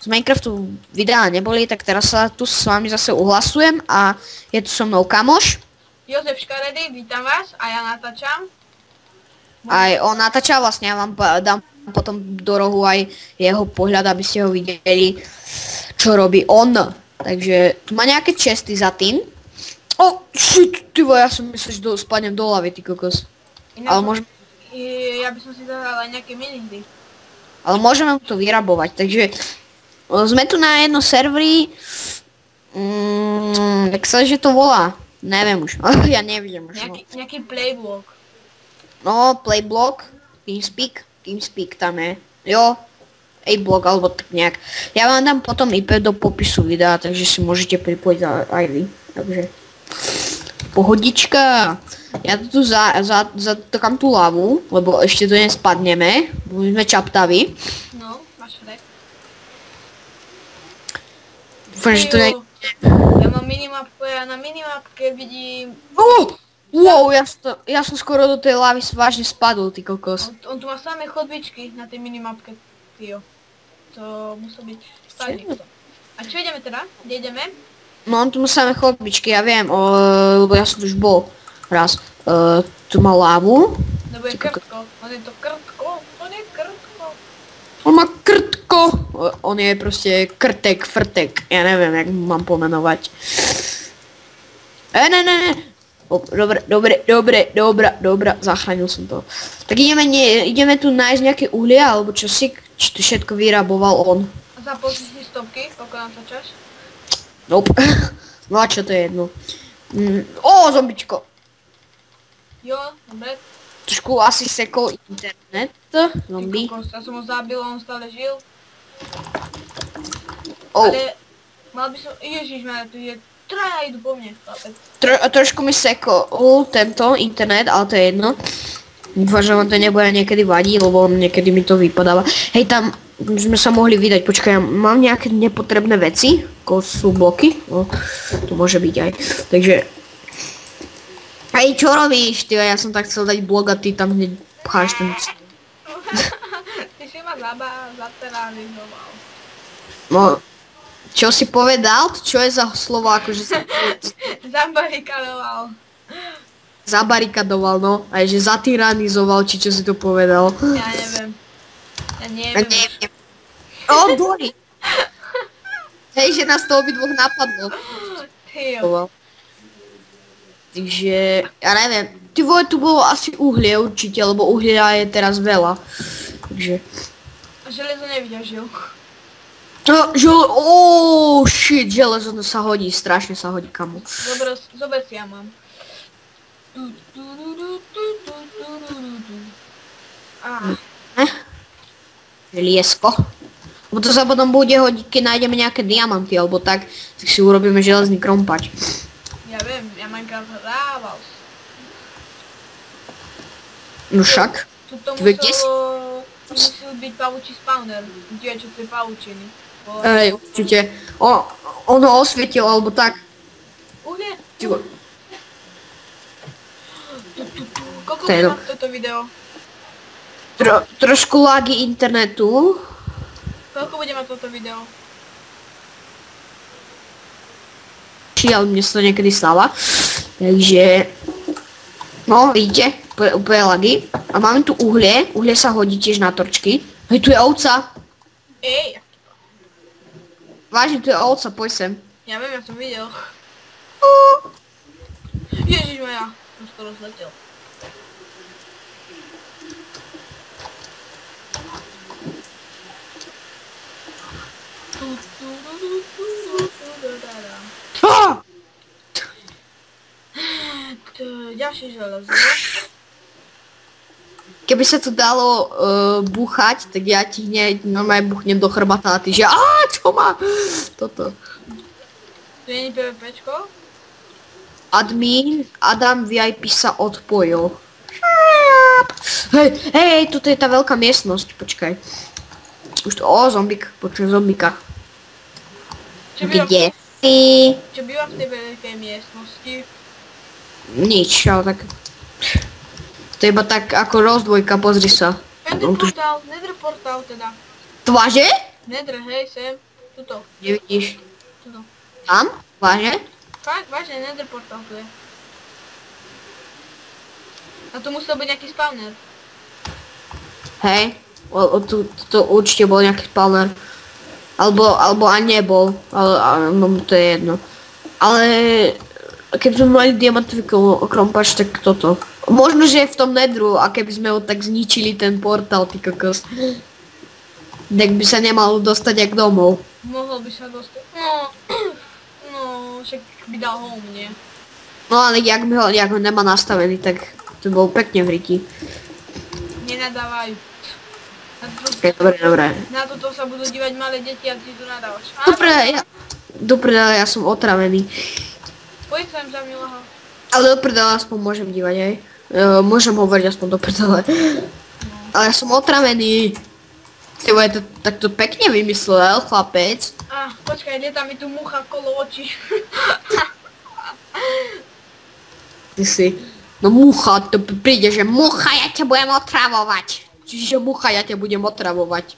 z Minecraftu videá neboli, tak teraz sa tu s vami zase uhlasujem a je tu so mnou kamoš. Jozef Škaredy, vítam vás a ja natáčam. Aj on natáča, vlastne ja vám dám potom do rohu aj jeho pohľad, aby ste ho videli, čo robí on. Takže tu má nejaké česty za tým. O, shit, tyvo, ja som myslel, že spadnem do lavy, ty kokos. Ale môžeme... Ja by som si dal aj nejaké minihry. Ale môžeme to vyrabovať, takže... Sme tu na jedno serveri... Jak sa že to volá? Neviem už, ja neviem už. Nejaký playblock. No, playblock, TeamSpeak tam je. Jo, A-block alebo tak nejak. Ja vám dám potom IP do popisu videa, takže si môžete pripojiť aj vy. Takže pohodička. Ja tu zatokám tú lavu, lebo ešte to nespadneme, bo my sme čaptaví. No, máš rek. Dúfam, že to ne... Ja mám minimapku a na minimapke vidím... Wow, ja som skoro do tej lavy vážne spadol, ty kokos. On tu má samé chodbičky na tej minimapke, tyjo. To musel byť spadník. A čo ideme teda? Kde ideme? No on tu má samé chodbičky, ja viem, lebo ja som tu už bol raz. Tu má lavu. Lebo je krtko, on je to krtko, on je krtko. On má krtko, on je proste krtek, frtek, ja neviem, jak mu mám pomenovať. Ne. Dobre, zachránil som to. Tak ideme tu nájsť nejaké uhlie, alebo čo si to všetko vyraboval on. A zapol si stopky, pokiaľ natáčaš? Nope. No a čo to je jedno. Zombičko. Jo, dobre. Trošku asi sekol internet. Zombie. Ja som ho zabil, on stále žil. Oh. Ale mal by som... Ježišmarja, tu je... Traja idú po mne. Trošku mi sekol tento internet, ale to je jedno. Dúfam, že vám to nebude niekedy vadiť, lebo niekedy mi to vypadáva. Hej, tam sme sa mohli vydať. Počkaj, ja mám nejaké nepotrebné veci, ako sú bloky. No, to môže byť aj. Takže... Hej, čo robíš, ty? Ja som tak chcel dať blok a ty tam hneď pcháš ten... Ty si ma zateralizoval. No... Čo si povedal? Čo je za slovo, akože sa... Zabarikadoval. Zabarikadoval, no. Aj že zatyranizoval, či čo si to povedal. Ja neviem. Dory! Hej, že nás to obidvoch napadlo. Tyjo. Takže, ja neviem. Ty vole, tu bolo asi uhlie určite, lebo uhlia je teraz veľa. Takže... Železo nevyťažil. Shit, železo sa hodí, strašne sa hodí, kamu. Zober si, ja mám. Želiesko. Lebo to sa potom bude hodiť, keď nájdeme nejaké diamanty, alebo tak si urobíme železný krompač. Ja viem, ja Minecraft hrával. No však. Tuto musel byť pavúči spawner. Kde čo tie pavúčiny. Hej, určite. On ho osvietil, alebo tak. Uhlie. Koľko bude mať toto video? Trošku lagy internetu. Koľko bude mať toto video? Ale mne sa to niekedy stáva. Takže... No, vidíte, úplne lagy. A máme tu uhlie. Uhlie sa hodí tiež na torčky. Hej, tu je ovca. Ej. Vážne, tu je ovca, poď sem. Ja viem, ja som videl. Ježišmaja, som skoro zletel. Ďalšie železo. Keby sa tu dalo búchať, tak ja ti hneď normálne buchnem do chrbata a ty že čo má? Toto. Tu je PvPčko? Admin, Adam VIP sa odpojil. Hej, toto je tá veľká miestnosť, počkaj. Už to, zombík, počujem zombíka. Kde si? Čo býva v tej veľkej miestnosti? Nič, ale tak... To je iba tak ako rozdvojka, pozri sa. Nether portál teda. Tváže? Nether, hej, sem. Tuto. Nevidíš? Tuto. Tam? Vážne? Fakt, vážne, nether portal tu je. A tu musel byť nejaký spawner. Hej? To určite bol nejaký spawner. Alebo ani nebol. Ale no, to je jedno. Ale keby sme mali diamantový krompač, tak toto. Možno, že je v tom nedru a keby sme ho tak zničili ten portál, ty kokos. Tak by sa nemal dostať jak domov. Mohol by sa dostať. No, však by dal home, nie? No ale jak ho nemá nastavený, tak to bol pekne v riti. Nenadávaj. Dobre. Na toto sa budú dívať malé deti a ty tu nadávaš. Dobre, ja som otravený. Poď sem za miloho. Ale do prdele aspoň môžem dívať, hej. Môžem hovoriť aspoň do prdele. Ale ja som otravený. Ty vole, tak to pekne vymyslel, chlapec. Počkaj, lieta mi tu mucha kolo očí. Ty si... No mucha, to príde, že mucha, ja ťa budem otravovať. Čiže mucha, ja ťa budem otravovať.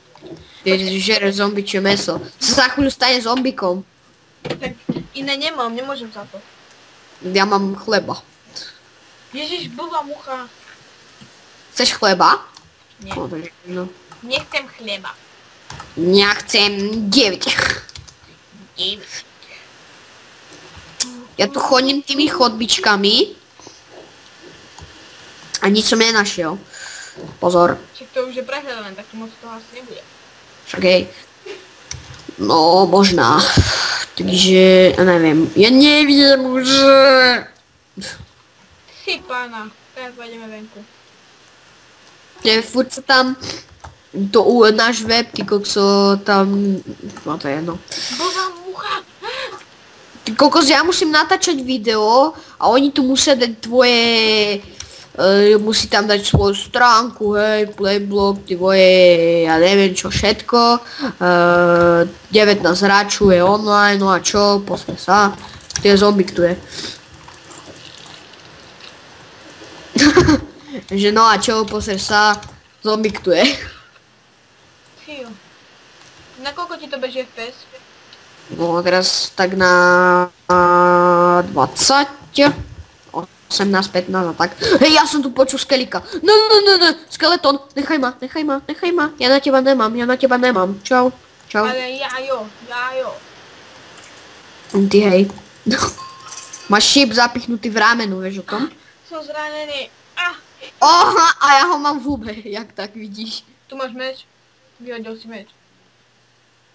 Ty žereš zombičie meso. Za chvíľu stane zombikom. Tak iné nemám, nemôžem za to. Ja mám chleba. Ježiš, blbá mucha. Chceš chleba? Nie. No. Nechcem chleba. Ja chcem 9. Ja tu chodím tými chodbičkami. A nič som nenašiel. Pozor. Však to už je prehľadané, tak moc toho asi nebude. Však hej. No, možná. Takže, ja neviem. Ja neviem už. Si pána, teraz pôjdeme venku. Furt sa tam náš web, ty kokso, tam, no to je jedno. Boha mucha! Ty kokos, ja musím natáčať video a oni tu musia dať tvoje, musí tam dať svoju stránku, hej, Playblog, ty tvoje, ja neviem čo všetko, 19 hráčov je online, no a čo, posme sa, ty je zombik tu je. Že no a čo, pozri sa, zombik tu je. Fiu. Na koľko ti to beží FPS? No teraz tak na 20, 18, 15 a tak. Hej, ja som tu počul skelika. No, skeleton, nechaj ma, ja na teba nemám, čau. Ale ja jo. Ty hej. Máš šíp zapichnutý v ramenu, vieš o tom? Som zranený. Oha, a ja ho mám v hube, jak tak vidíš. Tu máš meč. Vyhodil si meč.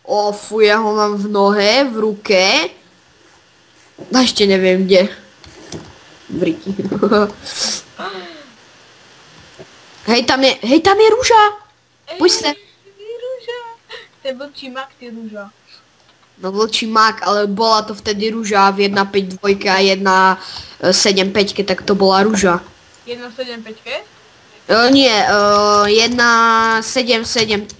O, fuj, ja ho mám v nohe, v ruke. A ešte neviem kde. V riti. Hej, tam je rúža. Poď sa. Rúža. To je vlčí mak, ty rúža. No vlčí mak, ale bola to vtedy rúža v 1.5.2 a 1.7.5, tak to bola rúža. 1.7.5? Nie, 1.7.7...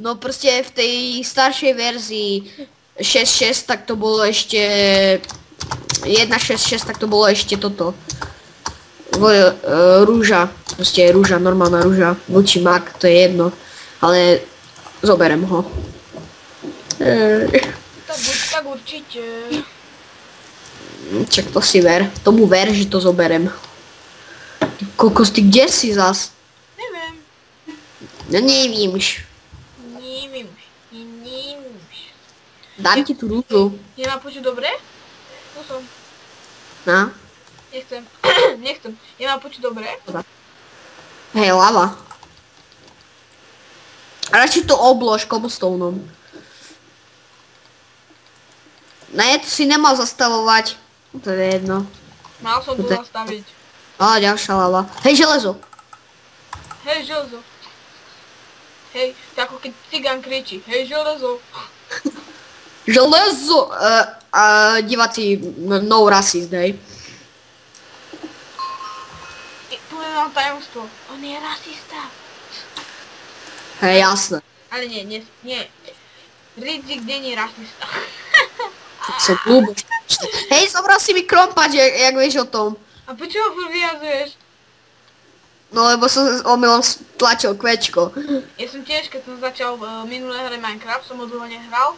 No proste v tej staršej verzii 6.6 tak to bolo ešte... 1.6.6 tak to bolo ešte toto. Rúža, proste rúža, normálna rúža, vlčí mak, to je jedno. Ale zoberem ho. Tak určite. Čak to si ver, tomu ver, že to zoberem. Kokos, ty kde si zas? Neviem. No nevím už. Neviem už. Dám ti tú rúžu. Nemá počuť dobre? Tu som. No. Nechcem. Nemá počuť dobre? Hej, lava. Radšej to oblož cobblestoneom. Ne, to si nemal zastavovať. To je jedno. Mal som tu zastaviť. Ale ďalšia lava. Hej, železo. Hej, železo. Hej, to ako keď cigán kričí. Hej, železo. Železo! Diváci, no racist, hej. Tu je mám tajomstvo. On je rasista. Hej, jasné. Ale nie. Ridzik není rasista. To sa blúbo. Hej, zobral si mi krompač, jak vieš o tom. A prečo ho furt vyjazuješ? No lebo som omylom tlačil kvečko. Ja som tiež, keď som začal minulé hre Minecraft, som ho dlho nehral.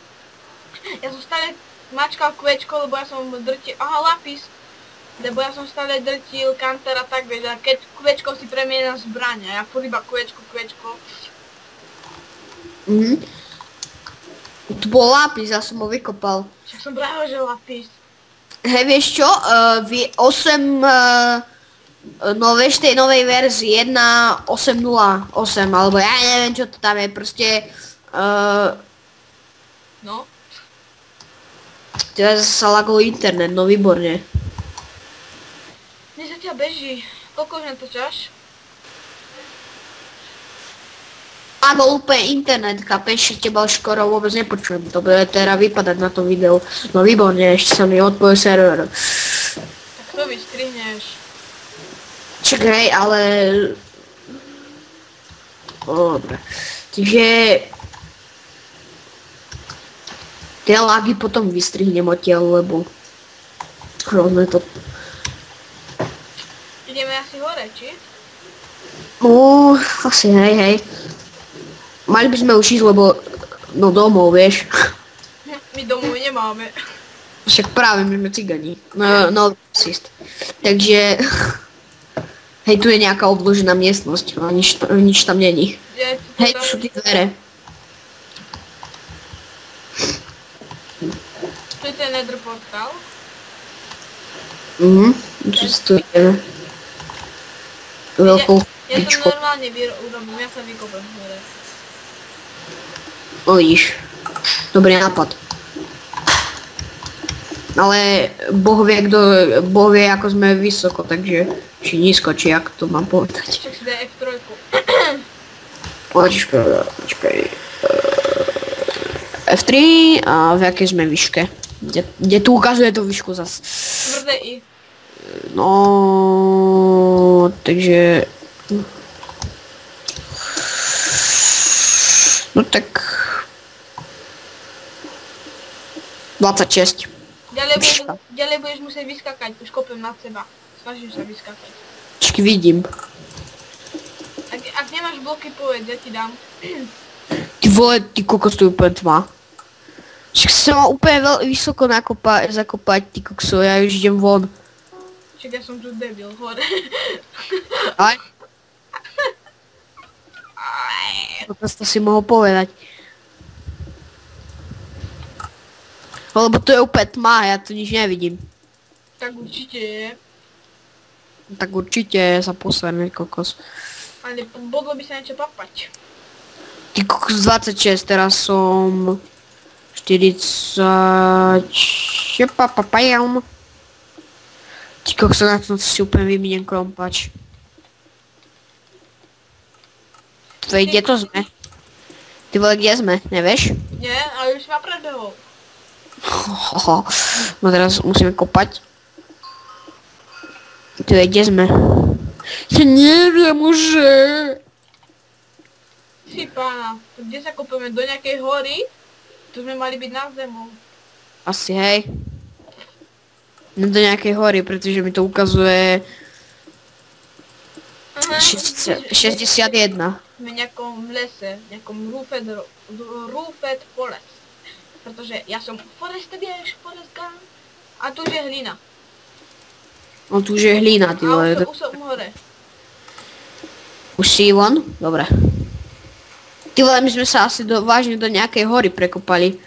Ja som stále mačkal kvečko, lebo ja som drtil... Aha, lapis. Lebo ja som stále drtil kanter a tak, vieš, a keď kvečko si premienam zbraň, a ja furt iba kvečko. Tu bol lápis, ja som ho vykopal. Však som pravil, že lapis. Hej, vieš čo? 8... No vieš, tej novej verzii 1.8.08, alebo ja neviem, čo to tam je, proste... No. Teraz sa lagol internet, no výborne. Mne zatiaľ beží. Koľko už natáčaš? Lagol úplne internet, chápeš, teba už skoro vôbec nepočujem, to bude teda vypadať na to video. No výborne, ešte sa mi odpojil server. Tak to vystrihneš. Čakaj, ale... Dobre. Takže... Tie lagy potom vystrihnem odtiaľ, lebo... Hrozné to... Ideme asi hore, či? No, asi hej. Mali by sme už ísť, lebo... No domov, vieš. My domov nemáme. Však práve my sme cigani. No, rasist. Takže... Hej, tu je nejaká obložená miestnosť, ale nič tam není. Hej, tu sú tie dvere. Tu je ten nether portál. Čo si tu ideme? Veľkou Ja to chvíľčkou. normálne urobím, ja sa vykopem hore. No vidíš. Dobrý nápad. Ale Boh vie, ako sme vysoko, takže... Či nízko, či jak to mám povedať. Však si daj F3. Počkaj. F3 a v jakej sme výške? Kde tu ukazuje tú výšku zas? Tvrdé I. No, takže... No tak... 26. Ďalej budeš musieť vyskakať, už kopem nad seba. Snažím sa vyskakať. Čakaj, vidím. Ak nemáš bloky, povedz, ja ti dám. Ty vole, ty kokos, tu je úplne tma. Však sa ma úplne vysoko zakopať, ty kokso, ja už idem von. Však ja som tu debil, hore. Aj? Kokos, to si mohol povedať. Lebo to je úplne tma, ja tu nič nevidím. Tak určite je. Tak určite sa posledný kokos. Ale bodlo by sa niečo papať. Ty kokos 26, teraz som... 40... Papajam. Ty kokos, na tom si úplne vyminiem krompač. Kde to sme? Ty vole, kde sme, nevieš? Nie, ale už ma predbehol. No teraz musíme kopať. Tu je, kde sme? Ja neviem už. Si pána, kde sa kopeme? Do nejakej hory? Tu sme mali byť na zemu. Asi hej. No do nejakej hory, pretože mi to ukazuje... 61. Sme v nejakom lese, v nejakom roofed forest. Pretože ja som forest, vieš, forest gun. A tu je hlina. No tu už je hlína, ty vole. A už som hore. Už si von? Dobre. Ty vole, my sme sa asi vážne do nejakej hory prekopali.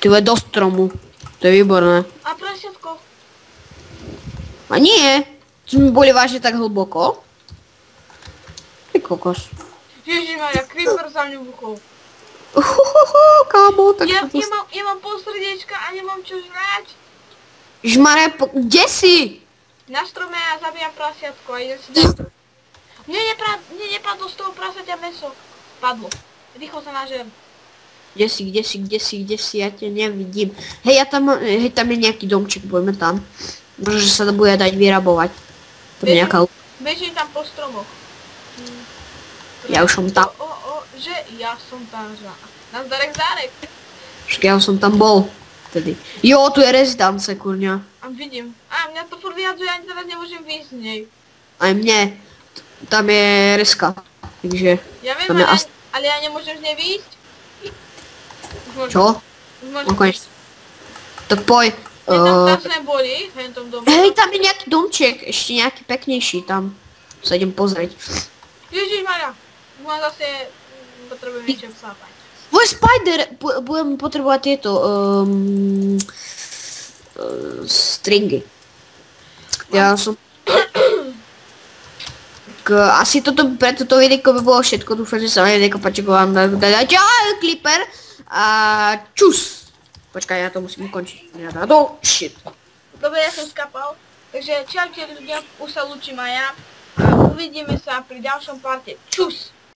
Ty vole, do stromu. To je výborné. A prasiatko. A nie. Sme boli vážne tak hlboko. Ty kokos. Ježišmaria, creeper za mňu buchol. Kámo, tak Ja mám pol srdiečka a nemám čo žrať. Žmare, kde si? Na strome ja zabijam prasiatko a idem si dať. Mne nepadlo z toho prasaťa mäso. Padlo. Rýchlo sa nažer. Kde si, ja ťa nevidím. Hej, tam je nejaký domček, poďme tam. Možno, že sa to bude dať vyrabovať. To je nejaká... Bežím tam po stromoch. Ja už som tam. Že ja som tam, že... Nazdarek, zdárek. Však ja už som tam bol. Tedy. Jo, tu je rezidence, kurňa. A A vidím. A mňa to furt vyjadzuje, ani teraz nemôžem výjsť z nej. Aj mne. Tam je ryska. Takže... Ja viem, tam je ale ja nemôžem z nej výjsť. Už môžem. Čo? Už môžem. No konečne. Tak poj. Mne tam strašne bolí, v tom dome. Hej, tam je nejaký domček. Ešte nejaký peknejší tam. Sa idem pozrieť. Ježišmarja. Mám zase... Potrebujem niečo vsápať. Môj spider! Budem potrebovať tieto... stringy. Ja som... Asi pre toto videjko by bolo všetko. Dúfam, že sa vám videjko páčilo. Vám dať Clipper. A čus! Počkaj, ja to musím ukončiť. Shit. Dobre, ja som skapal. Takže čaute ľudia, už sa lúčim aj ja. A uvidíme sa pri ďalšom parte. Čus!